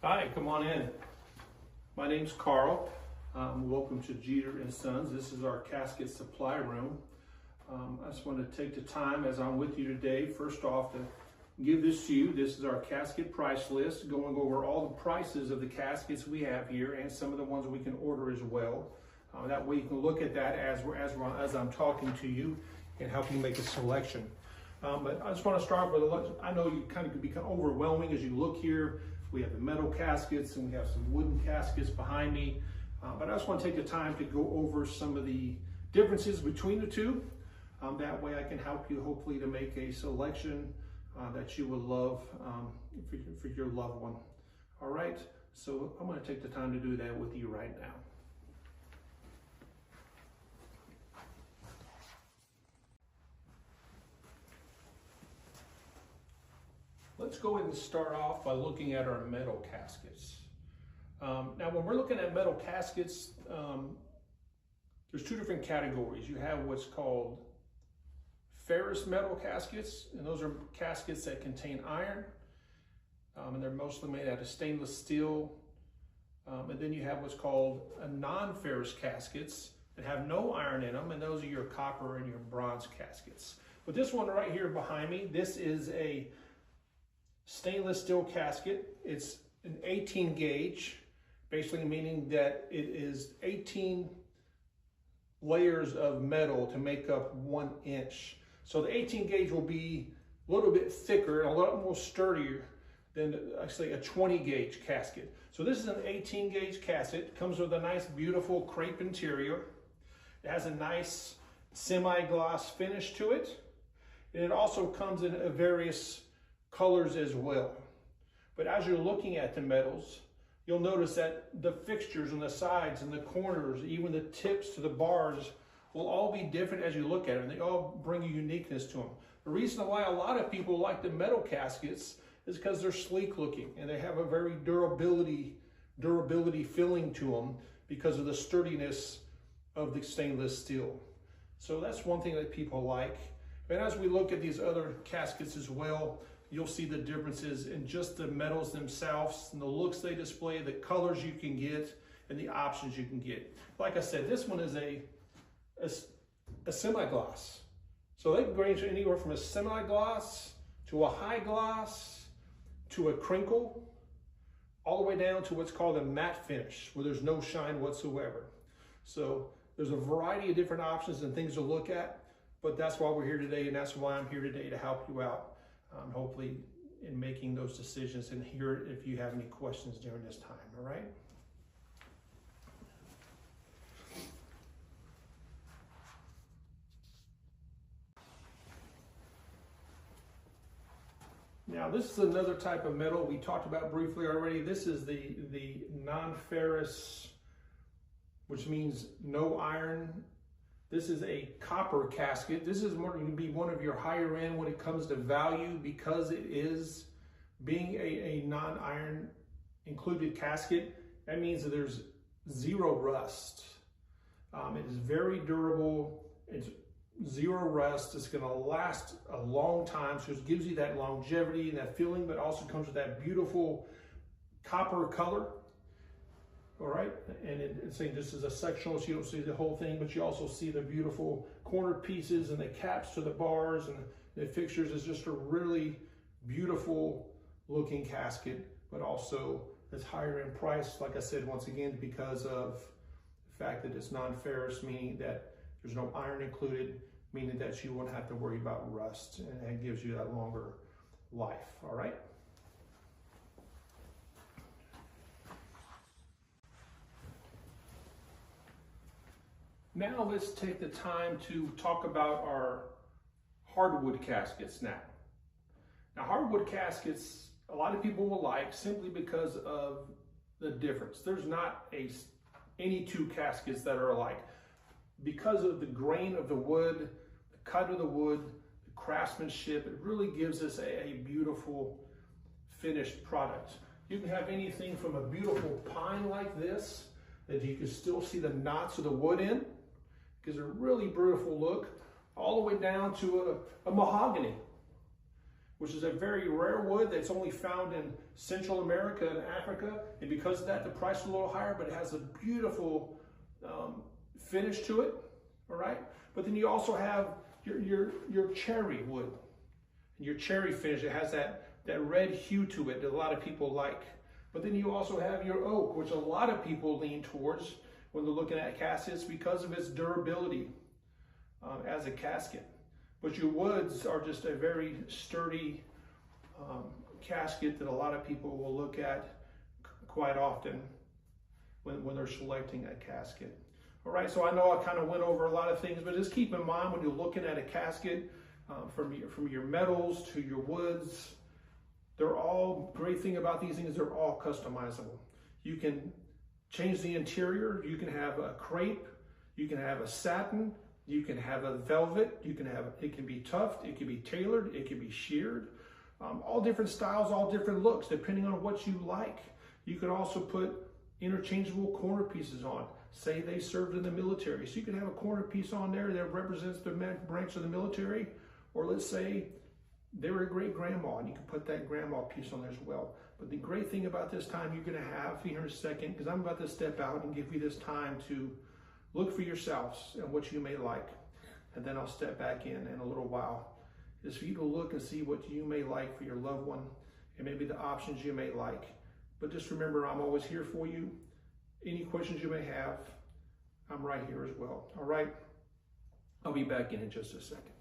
Hi, come on in. My name's Carl. Welcome to Jeter and Sons. This is our casket supply room. I just want to take the time as I'm with you today, first off, to give this to you. This is our casket price list, going over all the prices of the caskets we have here and some of the ones we can order as well. That way you can look at that as I'm talking to you and help you make a selection. But I just want to start with, I know you kind of could become overwhelming as you look here. We have the metal caskets and we have some wooden caskets behind me. But I just want to take the time to go over some of the differences between the two. That way I can help you hopefully to make a selection that you will love for your loved one. All right, so I'm going to take the time to do that with you right now. Let's go ahead and start off by looking at our metal caskets. Now, when we're looking at metal caskets, there's two different categories. You have what's called ferrous metal caskets, and those are caskets that contain iron, and they're mostly made out of stainless steel. And then you have what's called a non-ferrous caskets that have no iron in them, and those are your copper and your bronze caskets. But this one right here behind me, this is a stainless steel casket. It's an 18 gauge, basically meaning that it is 18 layers of metal to make up 1 inch. So the 18 gauge will be a little bit thicker and a lot more sturdier than actually a 20 gauge casket. So this is an 18 gauge casket. It comes with a nice beautiful crepe interior. It has a nice semi-gloss finish to it. And it also comes in various colors as well. But as you're looking at the metals, you'll notice that the fixtures on the sides and the corners, even the tips to the bars, will all be different as you look at them. They all bring a uniqueness to them. The reason why a lot of people like the metal caskets is because they're sleek looking and they have a very durability feeling to them because of the sturdiness of the stainless steel. So that's one thing that people like. And as we look at these other caskets as well, you'll see the differences in just the metals themselves and the looks they display, the colors you can get, and the options you can get. Like I said, this one is a semi-gloss. So they can range anywhere from a semi-gloss to a high gloss to a crinkle, all the way down to what's called a matte finish, where there's no shine whatsoever. So there's a variety of different options and things to look at, but that's why we're here today, and that's why I'm here today to help you out. Hopefully in making those decisions, and here if you have any questions during this time, all right? Now this is another type of metal we talked about briefly already. This is the non-ferrous, which means no iron. This is a copper casket. This is going to be one of your higher end when it comes to value because it is being a non-iron included casket. That means that there's zero rust. It is very durable. It's zero rust. It's going to last a long time. So it gives you that longevity and that feeling, but also comes with that beautiful copper color. All right, and it's saying this is a sectional, so you don't see the whole thing, but you also see the beautiful corner pieces and the caps to the bars and the fixtures. Is just a really beautiful looking casket, but also it's higher in price, like I said, once again, because of the fact that it's non-ferrous, meaning that there's no iron included, meaning that you won't have to worry about rust, and it gives you that longer life, all right? Now let's take the time to talk about our hardwood caskets now. Now hardwood caskets, a lot of people will like simply because of the difference. There's not any two caskets that are alike. Because of the grain of the wood, the cut of the wood, the craftsmanship, it really gives us a beautiful finished product. You can have anything from a beautiful pine like this that you can still see the knots of the wood in, gives a really beautiful look, all the way down to a mahogany. which is a very rare wood that's only found in Central America and Africa. And because of that, the price is a little higher, but it has a beautiful finish to it, all right? But then you also have your cherry wood. Your cherry finish, it has that red hue to it that a lot of people like. But then you also have your oak, which a lot of people lean towards when they're looking at caskets because of its durability as a casket. But your woods are just a very sturdy casket that a lot of people will look at quite often when they're selecting a casket. All right, so I know I kind of went over a lot of things, but just keep in mind when you're looking at a casket, from your metals to your woods, they're all, great thing about these things, they're all customizable. You can change the interior, you can have a crepe, you can have a satin, you can have a velvet, it can be tufted, it can be tailored, it can be sheared. All different styles, all different looks, depending on what you like. You can also put interchangeable corner pieces on. Say they served in the military. So you can have a corner piece on there that represents the branch of the military, or let's say they were a great grandma and you can put that grandma piece on there as well. But the great thing about this time you're gonna have here in a second, because I'm about to step out and give you this time to look for yourselves and what you may like. And then I'll step back in a little while. Is for you to look and see what you may like for your loved one and maybe the options you may like. But just remember, I'm always here for you. Any questions you may have, I'm right here as well. All right? I'll be back in just a second.